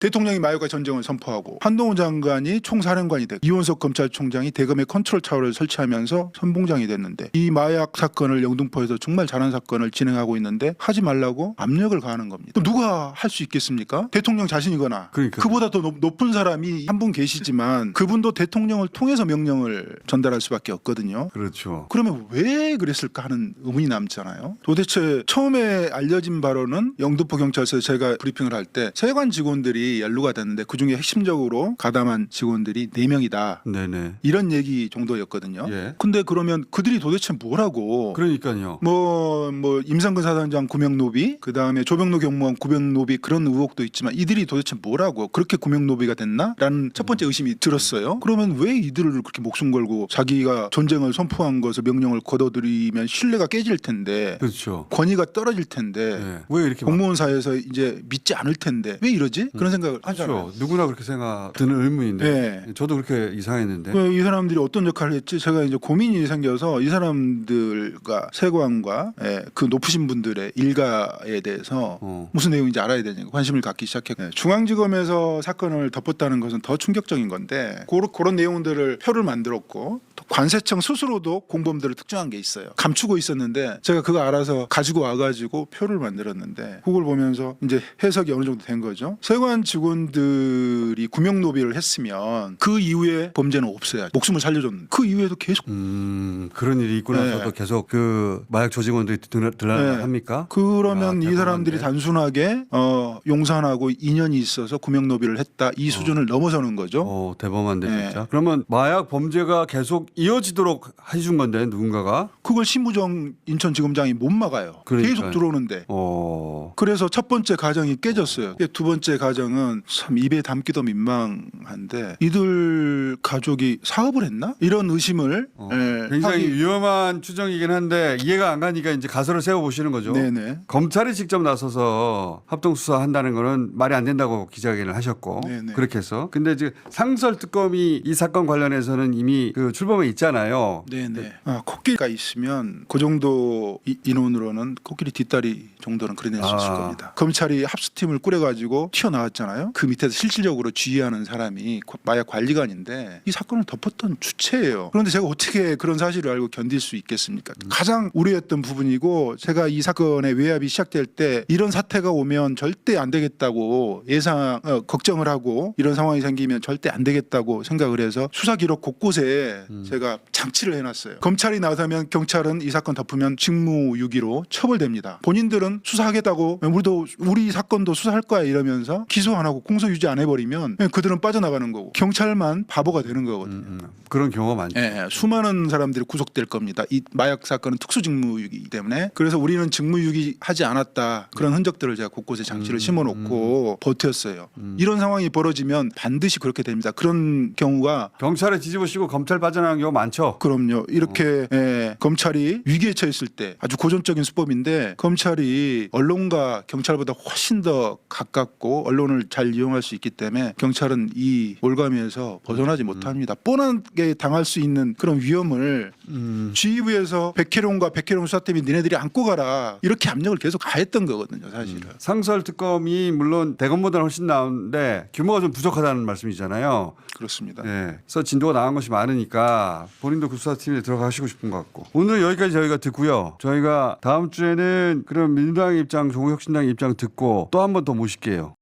대통령이 마약과 전쟁을 선포하고 한동훈 장관이 총사령관이 되고 이원석 검찰총장이 대검의 컨트롤 타워를 설치하면서 선봉장이 됐는데 이 마약 사건을 영등포에서 정말 잘한 사건을 진행하고 있는데 하지 말라고 압력을 가하는 겁니다. 그럼 누가 할 수 있겠습니까? 대통령 자신이거나 그러니까요. 그보다 더 높은 사람이 한 분 계시지만 그분도 대통령을 통해서 명령을 전달할 수밖에 없거든요. 그렇죠. 그러면 왜 그랬을까 하는 의문이 남잖아요. 도대체 처음에 알려진 바로는 영등포 경찰서에 제가 브리핑을 할 때 세관 직원들이 연루가 됐는데 그중에 핵심적으로 가담한 직원들이 4명이다. 네네. 이런 얘기 정도였거든요. 예. 근데 그러면 그들이 도대체 뭐라고 그러니까요. 뭐 임상근 사단장 구명노비 그다음에 조병로 경무원 구명노비 그런 의혹도 있지만 이들이 도대체 뭐라고 그렇게 구명노비가 됐나? 라는 첫 번째 의심이 들었어요. 그러면 왜 이들을 그렇게 목숨 걸고 자기가 전쟁을 선포한 것을 명령을 거둬들이면 신뢰가 깨질 텐데 그렇죠. 권위가 떨어질 텐데 예. 왜 이렇게 공무원 사회에서 이제 믿지 않을 텐데 왜 이러지? 그런 생각을 하잖아요. 그렇죠. 누구나 그렇게 생각 드는 의문인데 저도 그렇게 이상했는데 왜 이 사람들이 어떤 역할을 했지? 제가 이제 고민이 생겨서 이 사람들과 세관과 그 높으신 분들의 일가에 대해서 무슨 내용인지 알아야 되니까 관심을 갖기 시작했고 중앙지검에서 사건을 덮었다는 것은 더 충격적인 건데 그런 내용들을 표를 만들었고 또 관세청 스스로도 공범들을 특정한 게 있어요. 감추고 있었는데 제가 그거 알아서 가지고 와가지고 표를 만들었는데 그걸 보면서 이제 해석이 어느 정도 된 거죠. 세관 직원들이 구명노비를 했으면 그 이후에 범죄는 없어야 목숨을 살려줬는데 그 이후에도 계속 그런 일이 있고 나서도 네. 계속 그 마약 조직원들이 합니까? 그러면 아, 이 사람들이 대범한데. 단순하게 용산하고 인연이 있어서 구명노비를 했다 이 수준을 넘어서는 거죠. 대범한데 네. 진짜. 그러면 마약 범죄가 계속 이어지도록 해준 건데 누군가가? 그걸 신부정 인천지검장이 못 막아요. 그러니까요. 계속 들어오는데. 그래서 첫 번째 가정이 깨졌어요. 두 번째 가정은 참 입에 담기도 민망한데 이들 가족이 사업을 했나? 이런 의심을 굉장히 하기- 위험한 추정이긴 한데 이해가 안 가니까 이제 가설을 세워 보시는 거죠. 네네. 검찰이 직접 나서서 합동 수사한다는 거는 말이 안 된다고 기자회견을 하셨고 네네. 그렇게 해서 근데 이제 상설 특검이 이 사건 관련해서는 이미 그 출범에 있잖아요. 네네. 코끼리가 있으면 그 정도 인원으로는 코끼리 뒷다리 정도는 그려낼 수 있을 겁니다. 검찰이 합수팀을 꾸려가지고 튀어나왔잖아요. 그 밑에서 실질적으로 지휘하는 사람이 마약 관리관인데 이 사건을 덮었던 주체예요. 그런데 제가 어떻게 그런 사실을 알고 견딜 수 있겠습니까? 가장 우려했던 부분이고 제가 이 사건의 외압이 시작될 때 이런 사태가 오면 절대 안 되겠다고 걱정을 하고 이런 상황이 생기면 절대 안 되겠다고 생각을 해서 수사 기록 곳곳에 제가 장치를 해놨어요. 검찰이 나서면 경찰은 이 사건 덮으면 직무유기로 처벌됩니다. 본인들은 수사하겠다고 우리 사건도 수사할 거야 이러면서 기소 안 하고 공소 유지 안 해버리면 그들은 빠져나가는 거고 경찰만 바보가 되는 거거든요. 그런 경우가 많죠. 수많은 사람들이 구속될 겁니다. 이 마약 사건은 특수직무유기이기 때문에 그래서 우리는 직무유기 하지 않았다. 그런 흔적들을 제가 곳곳에 장치를 심어놓고 버텼어요. 이런 상황이 벌어지면 반드시 그렇게 됩니다. 그런 경우가 경찰에 뒤집어씌고 검찰 빠져나가는 경우 많죠. 그럼요. 이렇게 검찰이 위기에 처했을 때 아주 고전적인 수법인데 검찰이 언론과 경찰보다 훨씬 더 가깝고 언론을 잘 이용할 수 있기 때문에 경찰은 이 올가미에서 벗어나지 못합니다. 뻔하게 당할 수 있는 그런 위험을 지휘부에서 백혜룡과 백혜룡 수사팀이 니네들이 안고 가라 이렇게 압력을 계속 가했던 거거든요. 사실은. 상설 특검이 물론 대검보다는 훨씬 나은데 규모가 좀 부족하다는 말씀이잖아요. 그렇습니다. 그래서 진도가 나간 것이 많으니까 본인도 그 수사팀에 들어가시고 싶은 것 같고 오늘 여기까지 저희가 듣고요. 저희가 다음 주에는 그럼 민주당의 입장, 조국혁신당의 입장 듣고 또 한 번 더 모실게요.